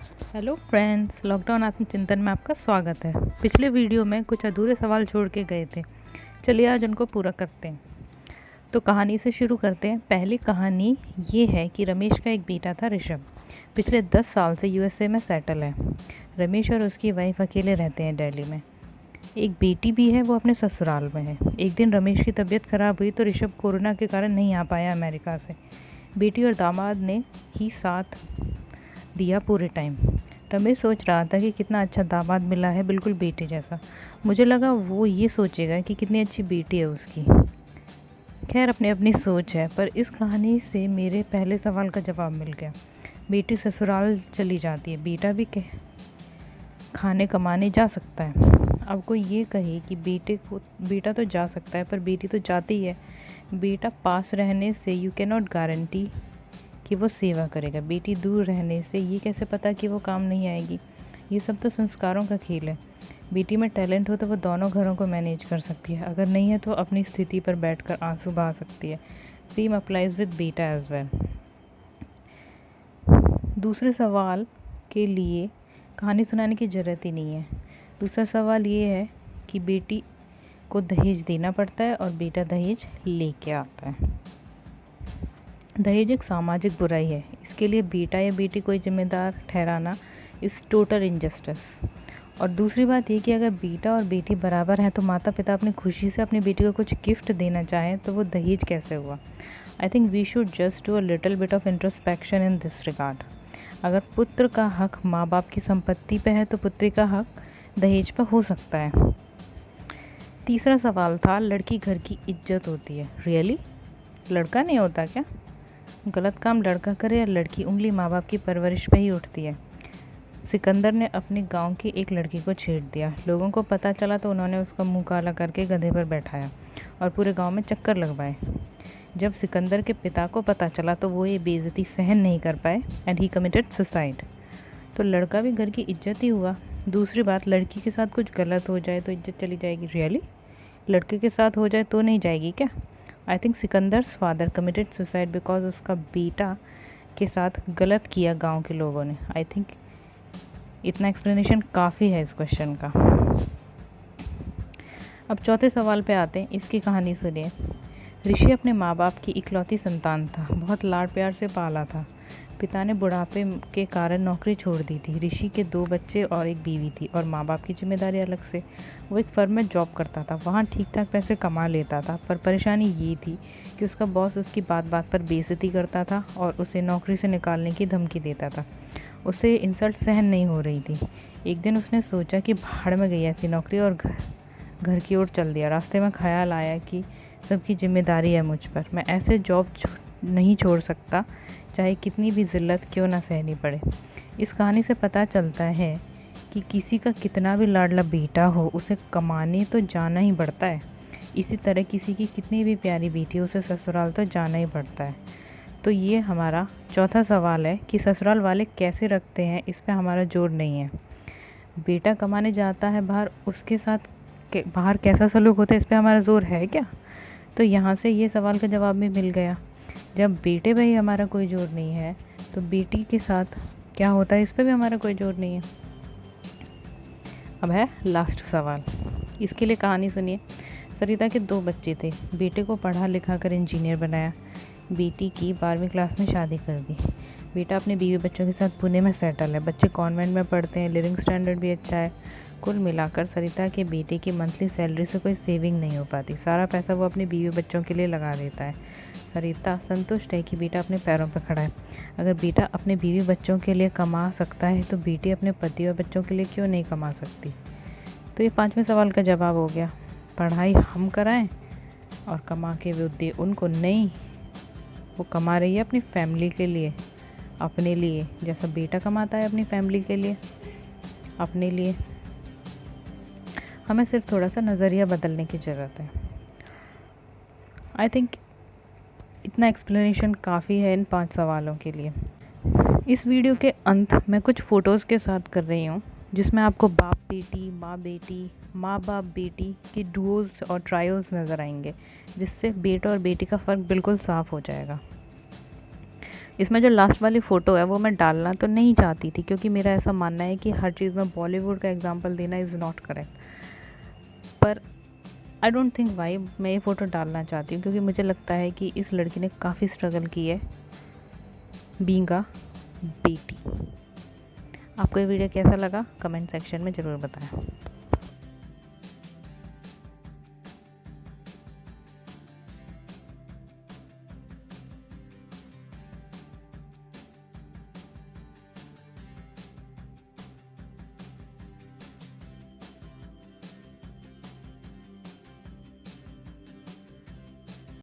Hello friends, lockdown आत्मचिंतन में आपका स्वागत है। पिछले वीडियो में कुछ अधूरे सवाल छोड़ के गए थे, चलिए आज उनको पूरा करते हैं। तो कहानी से शुरू करते हैं। पहली कहानी ये है कि रमेश का एक बेटा था ऋषभ। पिछले 10 साल से यूएसए में सेटल है। रमेश और उसकी वाइफ अकेले रहते हैं दिल्ली में। एक बेटी भी है, वो अपने ससुराल में है। एक दिन रमेश की तबीयत खराब हुई तो ऋषभ कोरोना के कारण नहीं आ पाया अमेरिका से। बेटी और दामाद ने ही साथ दिया पूरे टाइम। रमेश सोच रहा था कि कितना अच्छा दामाद मिला है, बिल्कुल बेटे जैसा। मुझे लगा वो ये सोचेगा कि कितनी अच्छी बेटी है उसकी। खैर, अपनी अपनी सोच है, पर इस कहानी से मेरे पहले सवाल का जवाब मिल गया। बेटी ससुराल चली जाती है, बेटा भी खाने कमाने जा सकता है। अब कोई ये कहे कि बेटा तो जा सकता है पर बेटी तो जाती है। बेटा पास रहने से यू कैन नॉट गारंटी कि वो सेवा करेगा। बेटी दूर रहने से ये कैसे पता कि वो काम नहीं आएगी। ये सब तो संस्कारों का खेल है। बेटी में टैलेंट हो तो वो दोनों घरों को मैनेज कर सकती है, अगर नहीं है तो अपनी स्थिति पर बैठकर आंसू बहा सकती है। सेम अप्लाइज विद बेटा एज वेल। दूसरे सवाल के लिए कहानी सुनाने की ज़रूरत ही नहीं है। दूसरा सवाल ये है कि बेटी को दहेज देना पड़ता है और बेटा दहेज लेके आता है। दहेज एक सामाजिक बुराई है, इसके लिए बेटा या बेटी को जिम्मेदार ठहराना इस टोटल इनजस्टिस। और दूसरी बात ये कि अगर बेटा और बेटी बराबर हैं तो माता पिता अपनी खुशी से अपनी बेटी को कुछ गिफ्ट देना चाहें तो वो दहेज कैसे हुआ। I think we should just do a little bit of introspection in this regard. अगर पुत्र का हक माँ बाप की संपत्ति पे है तो पुत्री का हक दहेज पर हो सकता है। तीसरा सवाल था, लड़की घर की इज्जत होती है। रियली? लड़का नहीं होता क्या? गलत काम लड़का करे या लड़की, उंगली माँ बाप की परवरिश पे ही उठती है। सिकंदर ने अपने गांव की एक लड़की को छेड़ दिया। लोगों को पता चला तो उन्होंने उसका मुंह काला करके गधे पर बैठाया और पूरे गांव में चक्कर लगवाए। जब सिकंदर के पिता को पता चला तो वो ये बेइज्जती सहन नहीं कर पाए एंड ही कमिटेड सुसाइड। तो लड़का भी घर की इज्जत ही हुआ। दूसरी बात, लड़की के साथ कुछ गलत हो जाए तो इज्जत चली जाएगी। रियली? लड़के के साथ हो जाए तो नहीं जाएगी क्या? I think Sikandar's father committed suicide because उसका बेटा के साथ गलत किया गांव के लोगों ने। आई थिंक इतना एक्सप्लेनेशन काफ़ी है इस क्वेश्चन का। अब चौथे सवाल पे आते हैं। इसकी कहानी सुनिए। ऋषि अपने माँ बाप की इकलौती संतान था, बहुत लाड प्यार से पाला था। पिता ने बुढ़ापे के कारण नौकरी छोड़ दी थी। ऋषि के 2 बच्चे और एक बीवी थी और माँ बाप की जिम्मेदारी अलग से। वो एक फर्म में जॉब करता था, वहाँ ठीक ठाक पैसे कमा लेता था, पर परेशानी ये थी कि उसका बॉस उसकी बात बात पर बेइज्जती करता था और उसे नौकरी से निकालने की धमकी देता था। उसे इंसल्ट सहन नहीं हो रही थी। एक दिन उसने सोचा कि भाड़ में गई ऐसी नौकरी और घर की ओर चल दिया। रास्ते में ख्याल आया कि सबकी जिम्मेदारी है मुझ पर, मैं ऐसे जॉब नहीं छोड़ सकता, चाहे कितनी भी ज़िल्लत क्यों ना सहनी पड़े। इस कहानी से पता चलता है कि किसी का कितना भी लाडला बेटा हो, उसे कमाने तो जाना ही पड़ता है। इसी तरह किसी की कितनी भी प्यारी बेटी हो, उसे ससुराल तो जाना ही पड़ता है। तो ये हमारा चौथा सवाल है कि ससुराल वाले कैसे रखते हैं, इस पर हमारा जोर नहीं है। बेटा कमाने जाता है बाहर, उसके साथ बाहर कैसा सलूक होता है, इस पर हमारा जोर है क्या? तो यहाँ से ये सवाल का जवाब भी मिल गया। जब बेटे भाई हमारा कोई जोर नहीं है तो बेटी के साथ क्या होता है, इस पर भी हमारा कोई जोर नहीं है। अब है लास्ट सवाल। इसके लिए कहानी सुनिए। सरिता के 2 बच्चे थे। बेटे को पढ़ा लिखा कर इंजीनियर बनाया, बेटी की 12वीं क्लास में शादी कर दी। बेटा अपने बीवी बच्चों के साथ पुणे में सेटल है। बच्चे कॉन्वेंट में पढ़ते हैं, लिविंग स्टैंडर्ड भी अच्छा है। कुल मिलाकर सरिता के बेटे की मंथली सैलरी से कोई सेविंग नहीं हो पाती। सारा पैसा वो अपने बीवी बच्चों के लिए लगा देता है। सरिता संतुष्ट है कि बेटा अपने पैरों पर खड़ा है। अगर बेटा अपने बीवी बच्चों के लिए कमा सकता है तो बेटी अपने पति और बच्चों के लिए क्यों नहीं कमा सकती? तो ये 5वें सवाल का जवाब हो गया। पढ़ाई हम कराएं और कमा के वो दे उनको नहीं। वो कमा रही है अपनी फैमिली के लिए, अपने लिए, जैसा बेटा कमाता है अपनी फैमिली के लिए, अपने लिए। हमें सिर्फ थोड़ा सा नज़रिया बदलने की ज़रूरत है। आई थिंक इतना एक्सप्लेनेशन काफ़ी है इन 5 सवालों के लिए। इस वीडियो के अंत में कुछ फ़ोटोज़ के साथ कर रही हूँ जिसमें आपको बाप बेटी, माँ बेटी, माँ बाप बेटी की डुओज़ और ट्रायोज़ नज़र आएंगे, जिससे बेटा और बेटी का फ़र्क बिल्कुल साफ़ हो जाएगा। इसमें जो लास्ट वाली फ़ोटो है वो मैं डालना तो नहीं चाहती थी, क्योंकि मेरा ऐसा मानना है कि हर चीज़ में बॉलीवुड का एग्जांपल देना इज़ नॉट करेक्ट। पर आई डोंट थिंक वाई मैं ये फ़ोटो डालना चाहती हूँ, क्योंकि मुझे लगता है कि इस लड़की ने काफ़ी स्ट्रगल की है बीइंग अ बेटी। आपको ये वीडियो कैसा लगा कमेंट सेक्शन में ज़रूर बताएं।